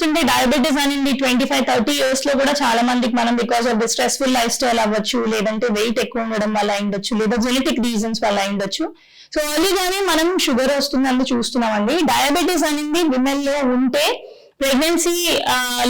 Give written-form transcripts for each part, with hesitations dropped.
చూస్తుంటే డయాబెటీస్ అనేది 25-30 years లో కూడా చాలా మందికి మనం because of the stressful life style అవ్వచ్చు, లేదంటే వెయిట్ ఎక్కువ ఉండడం వల్ల అయిండొచ్చు, లేదా జెనెటిక్ రీజన్స్ వల్ల అయిండొచ్చు. సో ఎర్లీగానే మనం షుగర్ వస్తుందని చూస్తున్నామండి. డయాబెటీస్ అనేది విమెన్ లో ఉంటే ప్రెగ్నెన్సీ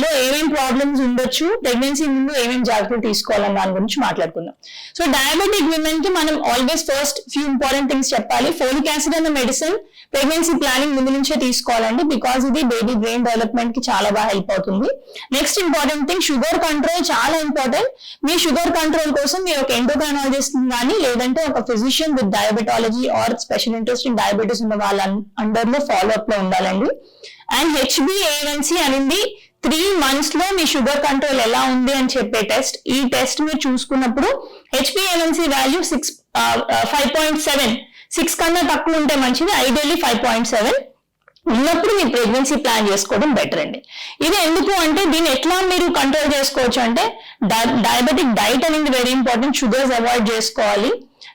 లో ఏమేం ప్రాబ్లమ్స్ ఉండొచ్చు, ప్రెగ్నెన్సీ ముందు ఏమేం జాగ్రత్తలు తీసుకోవాలని దాని గురించి మాట్లాడుకుందాం. సో డయాబెటిక్ విమెన్ కి మనం always first few important things చెప్పాలి. ఫోలిక్ యాసిడ్ అనే మెడిసిన్ ప్రెగ్నెన్సీ ప్లానింగ్ ముందు నుంచే తీసుకోవాలండి, బికాస్ ఇది బేబీ బ్రెయిన్ డెవలప్మెంట్ కి చాలా బాగా హెల్ప్ అవుతుంది. Next important thing sugar control చాలా ఇంపార్టెంట్. మీ షుగర్ కంట్రోల్ కోసం మీరు ఒక ఎండోక్రైనాలజిస్ట్ కానీ లేదంటే ఒక physician with diabetology or special interest in diabetes ఉన్న వాళ్ళ అండర్ లో ఫాలో అప్ లో ఉండాలండి. అండ్ HbA1c అనేది 3 months లో మీ షుగర్ కంట్రోల్ ఎలా ఉంది అని చెప్పే టెస్ట్. ఈ టెస్ట్ మీరు చూసుకున్నప్పుడు HbA1c వాల్యూ 5.7, 6 కన్నా తక్కువ ఉంటే మంచిది, ఐడియల్లీ 5.7 ఉన్నప్పుడు మీరు ప్రెగ్నెన్సీ ప్లాన్ చేసుకోవడం బెటర్ అండి. ఇది ఎందుకు అంటే దీన్ని ఎట్లా మీరు కంట్రోల్ చేసుకోవచ్చు అంటే డయాబెటిక్ డైట్ అనేది వెరీ ఇంపార్టెంట్. షుగర్స్ అవాయిడ్ చేసుకోవాలి,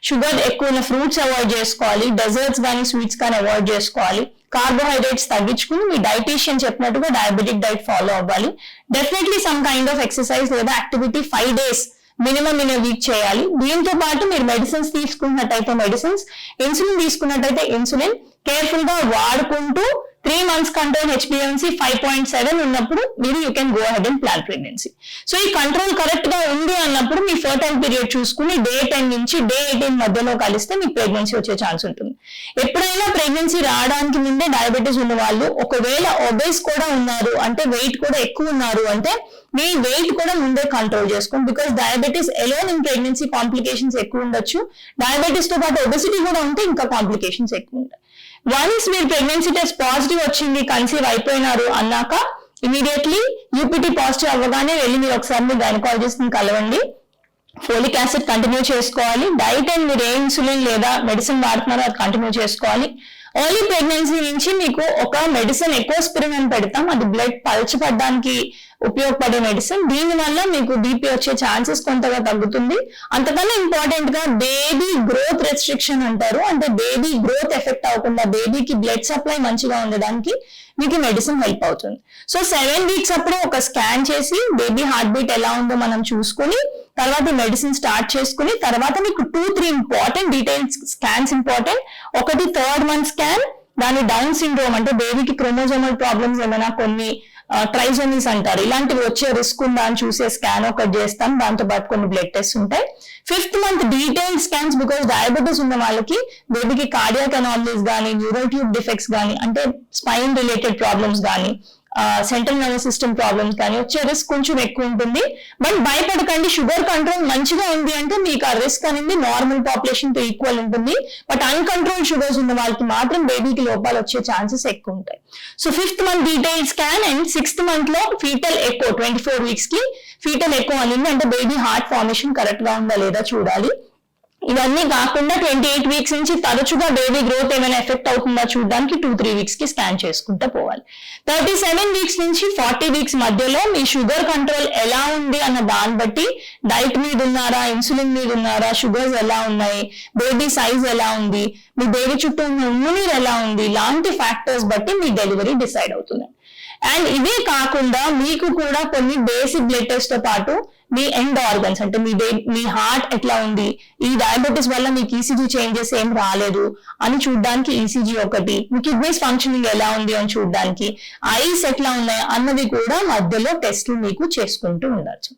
షుగర్ ఎక్కువ ఉన్న ఫ్రూట్స్ అవాయిడ్ చేసుకోవాలి, డెజర్ట్స్ కానీ స్వీట్స్ కానీ అవాయిడ్ చేసుకోవాలి, కార్బోహైడ్రేట్స్ తగ్గించుకుని మీ డైటీషియన్ చెప్పినట్టుగా డయాబెటిక్ డైట్ ఫాలో అవ్వాలి. Definitely some kind of exercise లేదా activity 5 days minimum in week చేయాలి. దీంతో పాటు మీరు మెడిసిన్స్ తీసుకున్నట్టయితే మెడిసిన్స్, ఇన్సులిన్ తీసుకున్నట్టయితే ఇన్సులిన్ కేర్ఫుల్ గా వాడుకుంటూ 3 months కంట్రోల్ HbA1c 5.7 ఉన్నప్పుడు మీరు you can go ahead and plan pregnancy. So ఈ కంట్రోల్ కరెక్ట్ గా ఉంది అన్నప్పుడు మీ ఫర్టైల్ పీరియడ్ చూసుకుని డే 10 నుంచి డే 18 మధ్యలో కలిస్తే మీకు ప్రెగ్నెన్సీ వచ్చే ఛాన్స్ ఉంటుంది. ఎప్పుడైనా ప్రెగ్నెన్సీ రావడానికి ముందే డయాబెటీస్ ఉన్న వాళ్ళు ఒకవేళ ఒబేస్ కూడా ఉన్నారు అంటే వెయిట్ కూడా ఎక్కువ ఉన్నారు అంటే మీ వెయిట్ కూడా ముందే కంట్రోల్ చేసుకోండి, because diabetes alone in pregnancy complications ఎక్కువ ఉండొచ్చు. డయాబెటీస్ తో పాటు ఒబెసిటీ కూడా ఉంటే ఇంకా కాంప్లికేషన్స్ ఎక్కువ ఉంటాయి. వన్స్ మీరు ప్రెగ్నెన్సీ టెస్ట్ పాజిటివ్ వచ్చింది, కన్సీవ్ అయిపోయినారు అన్నాక ఇమీడియట్లీ యూపీటీ పాజిటివ్ అవ్వగానే వెళ్ళి మీరు ఒకసారి మీ గైనకాలజిస్ట్ ని కలవండి. ఫోలిక్ యాసిడ్ కంటిన్యూ చేసుకోవాలి. డైట్ అండ్ మీరు ఏ ఇన్సులిన్ లేదా మెడిసిన్ వాడుతున్నారో అది కంటిన్యూ చేసుకోవాలి. ఎర్లీ ప్రెగ్నెన్సీ నుంచి మీకు ఒక మెడిసిన్ ఎకోస్పిరిన్ అని పెడతాం, అది బ్లడ్ పలచపడడానికి ఉపయోగపడే మెడిసిన్. దీని వల్ల మీకు బీపీ వచ్చే ఛాన్సెస్ కొంతగా తగ్గుతుంది. అంతకన్నా ఇంపార్టెంట్ గా బేబీ గ్రోత్ రెస్ట్రిక్షన్ అంటారు, అంటే బేబీ గ్రోత్ ఎఫెక్ట్ అవ్వకుండా బేబీకి బ్లడ్ సప్లై మంచిగా ఉండడానికి మీకు మెడిసిన్ హెల్ప్ అవుతుంది. సో 7 weeks అప్పుడు ఒక స్కాన్ చేసి బేబీ హార్ట్ బీట్ ఎలా ఉందో మనం చూసుకుని తర్వాత మెడిసిన్ స్టార్ట్ చేసుకుని తర్వాత మీకు 2-3 ఇంపార్టెంట్ డీటెయిల్స్ స్కాన్స్ ఇంపార్టెంట్. ఒకటి 3rd month స్కాన్, దాని డౌన్ సిండ్రోమ్ అంటే బేబీకి క్రోమోజోమల్ ప్రాబ్లమ్స్ ఏమైనా కొన్ని ట్రైజోమీస్ అంటారు, ఇలాంటివి వచ్చే రిస్క్ ఉందా అని చూసే స్కాన్ ఒకటి చేస్తాం. దాంతో పాటు కొన్ని బ్లడ్ టెస్ట్ ఉంటాయి. 5th month detail scans, because diabetes ఉన్న వాళ్ళకి బేబీకి కార్డియాక్ అనామలీస్ కానీ న్యూరల్ ట్యూబ్ డిఫెక్ట్స్ కానీ అంటే స్పైన్ రిలేటెడ్ ప్రాబ్లమ్స్ కానీ సెంట్రల్ నర్వస్ సిస్టమ్ ప్రాబ్లమ్స్ కానీ వచ్చే రిస్క్ కొంచెం ఎక్కువ ఉంటుంది. బట్ భయపడకండి, షుగర్ కంట్రోల్ మంచిగా ఉంది అంటే మీకు ఆ రిస్క్ అనేది నార్మల్ పాపులేషన్ తో ఈక్వల్ ఉంటుంది. బట్ అన్కంట్రోల్ షుగర్స్ ఉన్న వాళ్ళకి మాత్రం బేబీకి లోపాలు వచ్చే ఛాన్సెస్ ఎక్కువ ఉంటాయి. So 5th month detail scan and 6th month లో ఫీటల్ ఎకో 24 weeks కి ఫీటల్ ఎకో అనేది అంటే బేబీ హార్ట్ ఫార్మేషన్ కరెక్ట్ గా ఉందా లేదా చూడాలి. ఇవన్నీ కాకుండా 28 weeks నుంచి తరచుగా బేబీ గ్రోత్ ఏమైనా ఎఫెక్ట్ అవుతుందా చూడడానికి 2-3 weeks కి స్కాన్ చేసుకుంటూ పోవాలి. 37 weeks నుంచి 40 weeks మధ్యలో మీ షుగర్ కంట్రోల్ ఎలా ఉంది అన్న దాన్ని బట్టి డైట్ మీద ఉన్నారా, ఇన్సులిన్ మీద ఉన్నారా, షుగర్స్ ఎలా ఉన్నాయి, బేబీ సైజ్ ఎలా ఉంది, మీ బేబీ చుట్టూ ఉన్న ఇమ్యూనిటీ ఎలా ఉంది, ఇలాంటి ఫ్యాక్టర్స్ బట్టి మీ డెలివరీ డిసైడ్ అవుతుంది. అండ్ ఇవే కాకుండా మీకు కూడా కొన్ని బేసిక్ బ్లడ్ టెస్ట్ తో పాటు మీ ఎండ్ ఆర్గన్స్ అంటే మీ హార్ట్ ఎట్లా ఉంది, ఈ డయాబెటీస్ వల్ల మీకు ఈసీజీ చేంజెస్ ఏం రాలేదు అని చూడడానికి ఈసీజీ ఒకటి, మీ కిడ్నీస్ ఫంక్షనింగ్ ఎలా ఉంది అని చూడడానికి, ఐస్ ఎట్లా ఉన్నాయి అన్నది కూడా మధ్యలో టెస్ట్లు మీకు చేసుకుంటూ ఉండొచ్చు.